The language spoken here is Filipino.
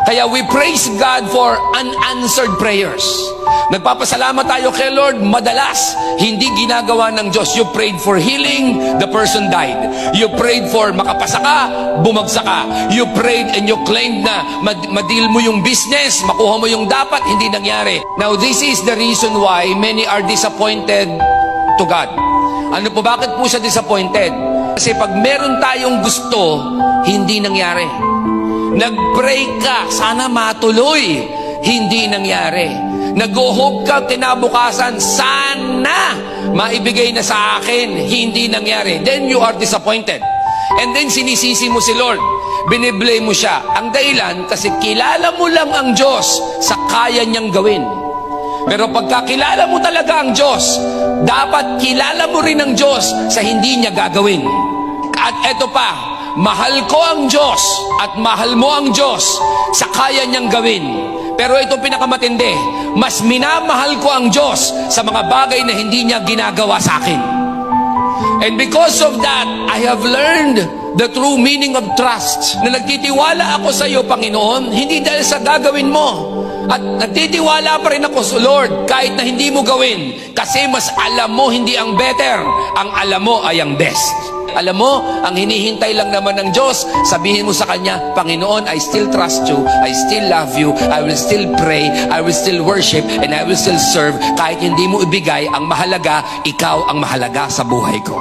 Kaya we praise God for unanswered prayers. Nagpapasalamat tayo kay Lord, madalas hindi ginagawa ng Diyos. You prayed for healing, the person died. You prayed for makapasa ka, bumagsak ka. You prayed and you claimed na ma-deal mo yung business, makuha mo yung dapat, hindi nangyari. Now this is the reason why many are disappointed to God. Ano po, bakit po siya disappointed? Kasi pag meron tayong gusto, hindi nangyari. Nag-pray ka, sana matuloy, hindi nangyari. Nag-hope ka kinabukasan, sana maibigay na sa akin, hindi nangyari. Then you are disappointed. And then sinisisi mo si Lord, biniblame mo siya. Ang dahilan, kasi kilala mo lang ang Diyos sa kaya niyang gawin. Pero pagkakilala mo talaga ang Diyos, dapat kilala mo rin ang Diyos sa hindi niya gagawin. At eto pa, mahal ko ang Diyos at mahal mo ang Diyos sa kaya niyang gawin. Pero ito pinakamatindi, mas minamahal ko ang Diyos sa mga bagay na hindi niya ginagawa sa akin. And because of that, I have learned the true meaning of trust. Na nagtitiwala ako sa iyo, Panginoon, hindi dahil sa gagawin mo. At nagtitiwala pa rin ako sa Lord kahit na hindi mo gawin. Kasi mas alam mo hindi ang better, ang alam mo ay ang best. Alam mo, ang hinihintay lang naman ng Diyos, sabihin mo sa Kanya, Panginoon, I still trust you, I still love you, I will still pray, I will still worship, and I will still serve. Kahit hindi mo ibigay, ang mahalaga, ikaw ang mahalaga sa buhay ko.